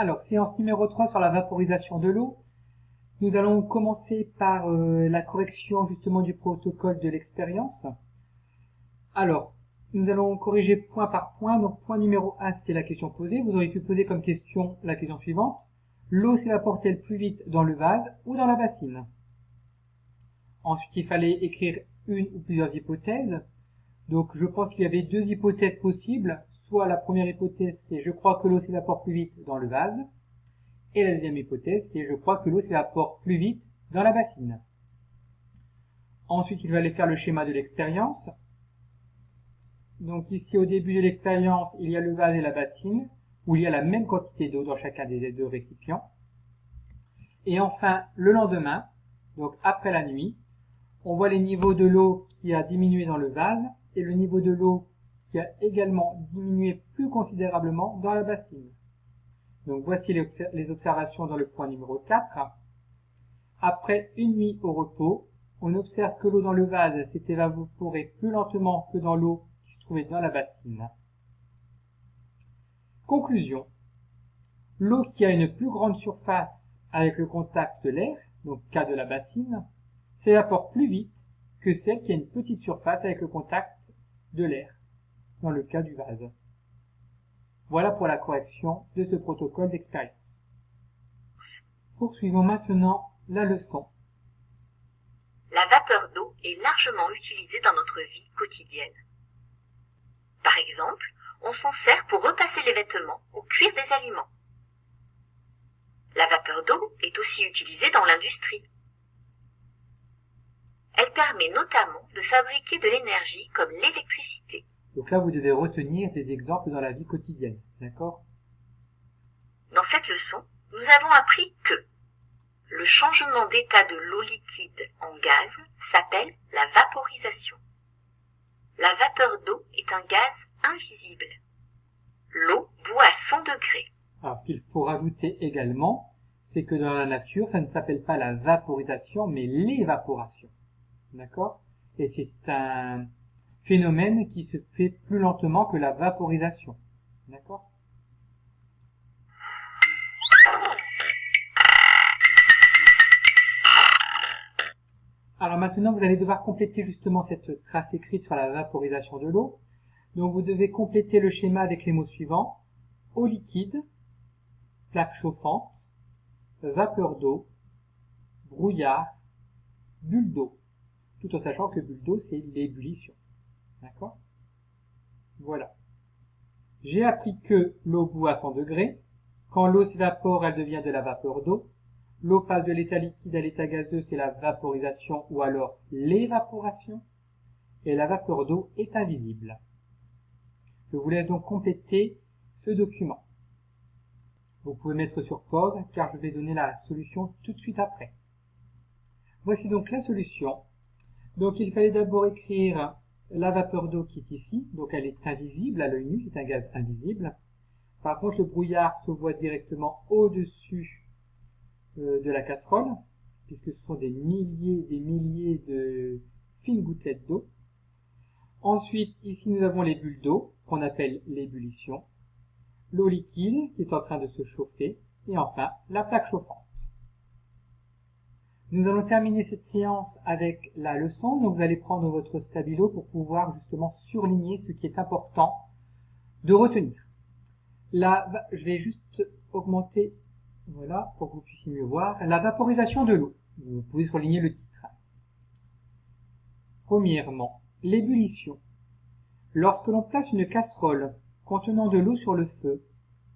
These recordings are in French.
Alors, séance numéro 3 sur la vaporisation de l'eau. Nous allons commencer par la correction justement du protocole de l'expérience. Alors, nous allons corriger point par point. Donc, point numéro 1, c'était la question posée. Vous auriez pu poser comme question la question suivante. L'eau s'évapore-t-elle plus vite dans le vase ou dans la bassine? Ensuite, il fallait écrire une ou plusieurs hypothèses. Donc, je pense qu'il y avait deux hypothèses possibles. Soit la première hypothèse, c'est je crois que l'eau s'évapore plus vite dans le vase. Et la deuxième hypothèse, c'est je crois que l'eau s'évapore plus vite dans la bassine. Ensuite, il fallait faire le schéma de l'expérience. Donc ici, au début de l'expérience, il y a le vase et la bassine, où il y a la même quantité d'eau dans chacun des deux récipients. Et enfin, le lendemain, donc après la nuit, on voit les niveaux de l'eau qui a diminué dans le vase et le niveau de l'eau qui a également diminué plus considérablement dans la bassine. Donc voici les observations dans le point numéro 4. Après une nuit au repos, on observe que l'eau dans le vase s'est évaporée plus lentement que dans l'eau qui se trouvait dans la bassine. Conclusion. L'eau qui a une plus grande surface avec le contact de l'air, donc cas de la bassine, s'évapore plus vite que celle qui a une petite surface avec le contact de l'air, dans le cas du vase. Voilà pour la correction de ce protocole d'expérience. Poursuivons maintenant la leçon. La vapeur d'eau est largement utilisée dans notre vie quotidienne. Par exemple, on s'en sert pour repasser les vêtements ou cuire des aliments. La vapeur d'eau est aussi utilisée dans l'industrie. Elle permet notamment de fabriquer de l'énergie comme l'électricité. Donc là, vous devez retenir des exemples dans la vie quotidienne, d'accord? Dans cette leçon, nous avons appris que le changement d'état de l'eau liquide en gaz s'appelle la vaporisation. La vapeur d'eau est un gaz invisible. L'eau bout à 100 degrés. Alors, ce qu'il faut rajouter également, c'est que dans la nature, ça ne s'appelle pas la vaporisation, mais l'évaporation. D'accord? Et c'est un phénomène qui se fait plus lentement que la vaporisation. D'accord? Alors maintenant, vous allez devoir compléter justement cette trace écrite sur la vaporisation de l'eau. Donc vous devez compléter le schéma avec les mots suivants. Eau liquide, plaque chauffante, vapeur d'eau, brouillard, bulle d'eau. Tout en sachant que bulle d'eau, c'est l'ébullition. D'accord? Voilà. J'ai appris que l'eau bout à 100 degrés. Quand l'eau s'évapore, elle devient de la vapeur d'eau. L'eau passe de l'état liquide à l'état gazeux, c'est la vaporisation ou alors l'évaporation. Et la vapeur d'eau est invisible. Je vous laisse donc compléter ce document. Vous pouvez mettre sur pause car je vais donner la solution tout de suite après. Voici donc la solution. Donc il fallait d'abord écrire la vapeur d'eau qui est ici. Donc elle est invisible à l'œil nu, c'est un gaz invisible. Par contre le brouillard se voit directement au-dessus de la casserole, puisque ce sont des milliers de fines gouttelettes d'eau. Ensuite, ici nous avons les bulles d'eau, qu'on appelle l'ébullition, l'eau liquide qui est en train de se chauffer, et enfin la plaque chauffante. Nous allons terminer cette séance avec la leçon, donc vous allez prendre votre stabilo pour pouvoir justement surligner ce qui est important de retenir. Là, je vais juste augmenter, voilà, pour que vous puissiez mieux voir, la vaporisation de l'eau. Vous pouvez surligner le titre. Premièrement, l'ébullition. Lorsque l'on place une casserole contenant de l'eau sur le feu,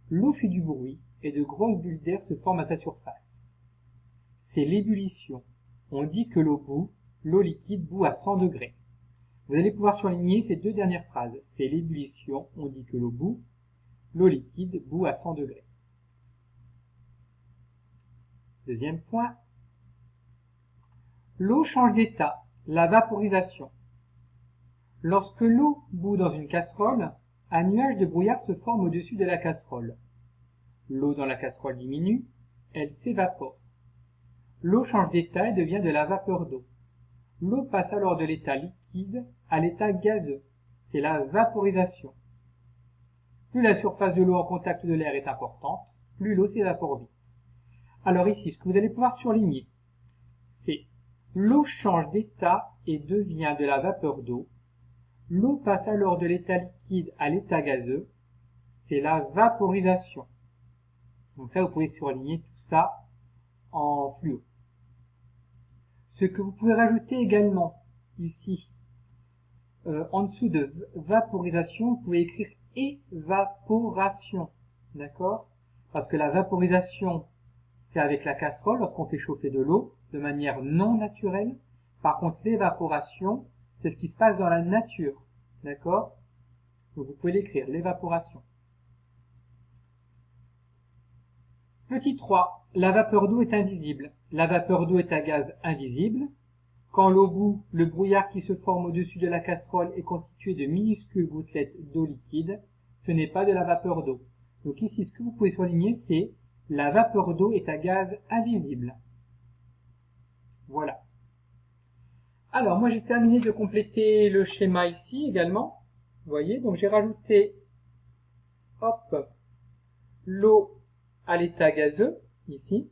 l'eau fait du bruit et de grosses bulles d'air se forment à sa surface. C'est l'ébullition. On dit que l'eau liquide bout à 100 degrés. Vous allez pouvoir surligner ces deux dernières phrases. C'est l'ébullition, on dit que l'eau liquide bout à 100 degrés. Deuxième point. L'eau change d'état, la vaporisation. Lorsque l'eau bout dans une casserole, un nuage de brouillard se forme au-dessus de la casserole. L'eau dans la casserole diminue, elle s'évapore. L'eau change d'état et devient de la vapeur d'eau. L'eau passe alors de l'état liquide à l'état gazeux. C'est la vaporisation. Plus la surface de l'eau en contact de l'air est importante, plus l'eau s'évapore vite. Alors ici, ce que vous allez pouvoir surligner, c'est l'eau change d'état et devient de la vapeur d'eau. L'eau passe alors de l'état liquide à l'état gazeux. C'est la vaporisation. Donc ça, vous pouvez surligner tout ça en fluo. Ce que vous pouvez rajouter également ici, en dessous de vaporisation, vous pouvez écrire évaporation. D'accord? Parce que la vaporisation, c'est avec la casserole lorsqu'on fait chauffer de l'eau de manière non naturelle. Par contre, l'évaporation, c'est ce qui se passe dans la nature. D'accord? Donc vous pouvez l'écrire, l'évaporation. Petit 3. La vapeur d'eau est invisible. La vapeur d'eau est un gaz invisible. Quand l'eau bout, le brouillard qui se forme au-dessus de la casserole est constitué de minuscules gouttelettes d'eau liquide, ce n'est pas de la vapeur d'eau. Donc ici, ce que vous pouvez souligner, c'est la vapeur d'eau est un gaz invisible. Voilà. Alors, moi, j'ai terminé de compléter le schéma ici également. Vous voyez, donc j'ai rajouté, hop, l'eau à l'état gazeux, ici,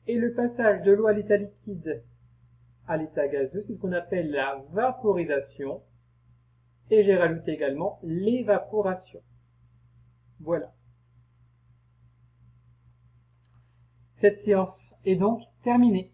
et le passage de l'eau à l'état liquide à l'état gazeux, c'est ce qu'on appelle la vaporisation, et j'ai rajouté également l'évaporation. Voilà. Cette séance est donc terminée.